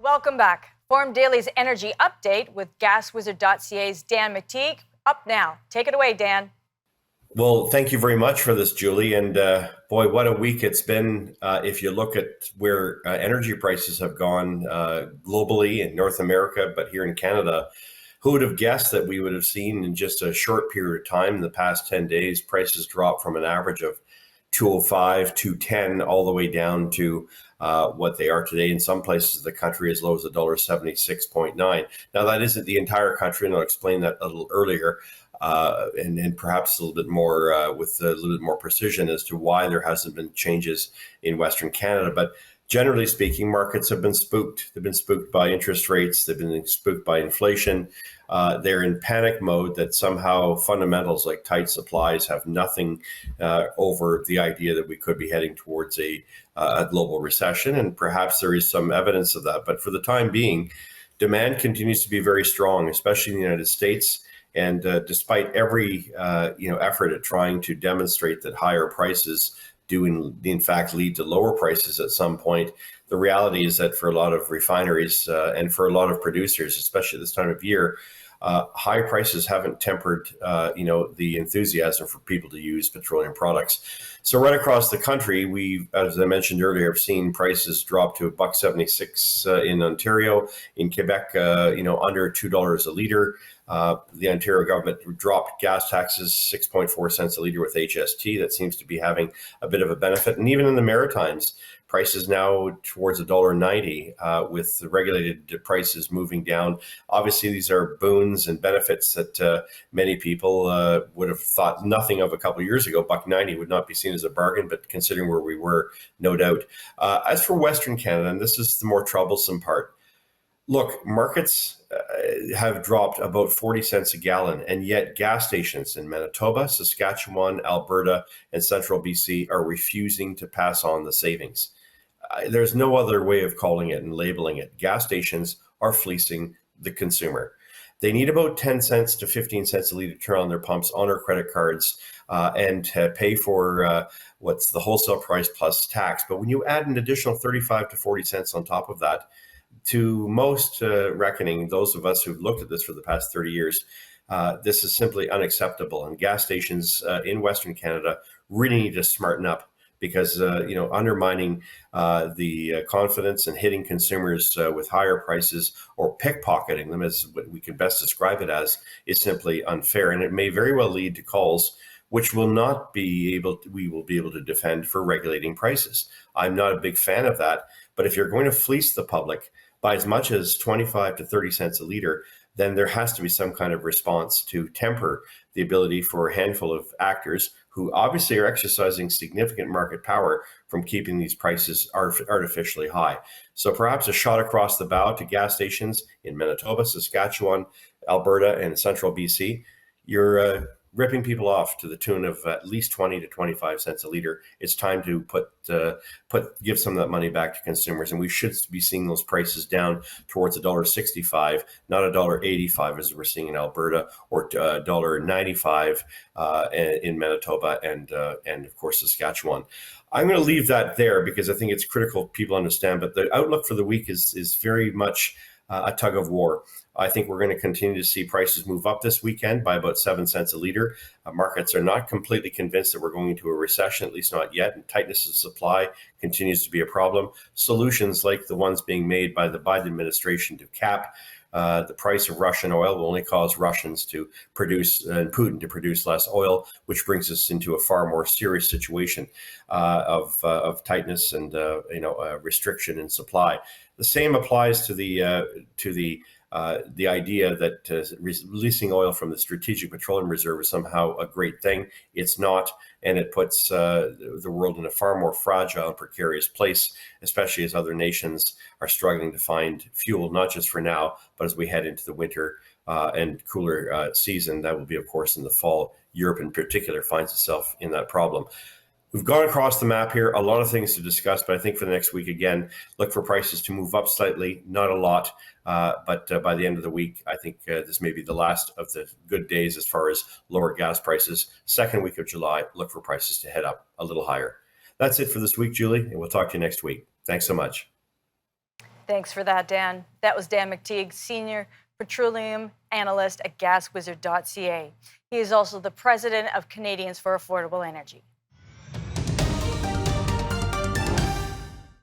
Welcome back. Forum Daily's Energy Update with gaswizard.ca's Dan McTeague. Up now. Take it away, Dan. Well, thank you very much for this, Julie. And boy, what a week it's been. If you look at where energy prices have gone globally in North America, but here in Canada, who would have guessed that we would have seen in just a short period of time in the past 10 days, prices drop from an average of 205, 210, all the way down to what they are today in some places of the country as low as $1.76.9. Now, that isn't the entire country, and I'll explain that a little earlier. And perhaps a little bit more with a little bit more precision as to why there hasn't been changes in Western Canada. But generally speaking, markets have been spooked. They've been spooked by interest rates. They've been spooked by inflation. They're in panic mode that somehow fundamentals like tight supplies have nothing over the idea that we could be heading towards a global recession. And perhaps there is some evidence of that. But for the time being, demand continues to be very strong, especially in the United States. And despite every effort at trying to demonstrate that higher prices do in fact lead to lower prices at some point, the reality is that for a lot of refineries and for a lot of producers, especially this time of year, high prices haven't tempered the enthusiasm for people to use petroleum products. So right across the country, we, as I mentioned earlier, have seen prices drop to $1.76 in Ontario. In Quebec, under $2 a liter. The Ontario government dropped gas taxes 6.4 cents a litre with HST. That seems to be having a bit of a benefit. And even in the Maritimes, prices now towards $1.90 with the regulated prices moving down. Obviously, these are boons and benefits that many people would have thought nothing of a couple of years ago. $1.90 would not be seen as a bargain, but considering where we were, no doubt. As for Western Canada, and this is the more troublesome part, look, markets have dropped about 40 cents a gallon, and yet gas stations in Manitoba, Saskatchewan, Alberta, and central BC are refusing to pass on the savings. There's no other way of calling it and labeling it. Gas stations are fleecing the consumer. They need about 10 cents to 15 cents a litre to turn on their pumps on their credit cards and pay for what's the wholesale price plus tax. But when you add an additional 35 to 40 cents on top of that, to most reckoning, those of us who've looked at this for the past 30 years, this is simply unacceptable. And gas stations in Western Canada really need to smarten up because, undermining the confidence and hitting consumers with higher prices or pickpocketing them, as what we can best describe it as, is simply unfair. And it may very well lead to calls which we will be able to defend for regulating prices. I'm not a big fan of that, but if you're going to fleece the public by as much as 25 to 30 cents a litre, then there has to be some kind of response to temper the ability for a handful of actors who obviously are exercising significant market power from keeping these prices artificially high. So perhaps a shot across the bow to gas stations in Manitoba, Saskatchewan, Alberta, and central BC. You're ripping people off to the tune of at least 20 to 25 cents a litre. It's time to give some of that money back to consumers, and we should be seeing those prices down towards $1.65, not $1.85 as we're seeing in Alberta, or $1.95 in Manitoba and of course Saskatchewan. I'm going to leave that there because I think it's critical people understand. But the outlook for the week is very much a tug of war. I think we're going to continue to see prices move up this weekend by about 7 cents a litre. Markets are not completely convinced that we're going into a recession, at least not yet, and tightness of supply continues to be a problem. Solutions like the ones being made by the Biden administration to cap the price of Russian oil will only cause Russians to produce and Putin to produce less oil, which brings us into a far more serious situation of tightness and restriction in supply. The same applies to the idea that releasing oil from the Strategic Petroleum Reserve is somehow a great thing. It's not, and it puts the world in a far more fragile and precarious place, especially as other nations are struggling to find fuel, not just for now, but as we head into the winter and cooler season. That will be, of course, in the fall. Europe in particular finds itself in that problem. We've gone across the map here, a lot of things to discuss, but I think for the next week, again, look for prices to move up slightly, not a lot, but by the end of the week, I think this may be the last of the good days as far as lower gas prices. Second week of July, look for prices to head up a little higher. That's it for this week, Julie, and we'll talk to you next week. Thanks so much. Thanks for that, Dan. That was Dan McTeague, Senior Petroleum Analyst at gaswizard.ca. He is also the president of Canadians for Affordable Energy.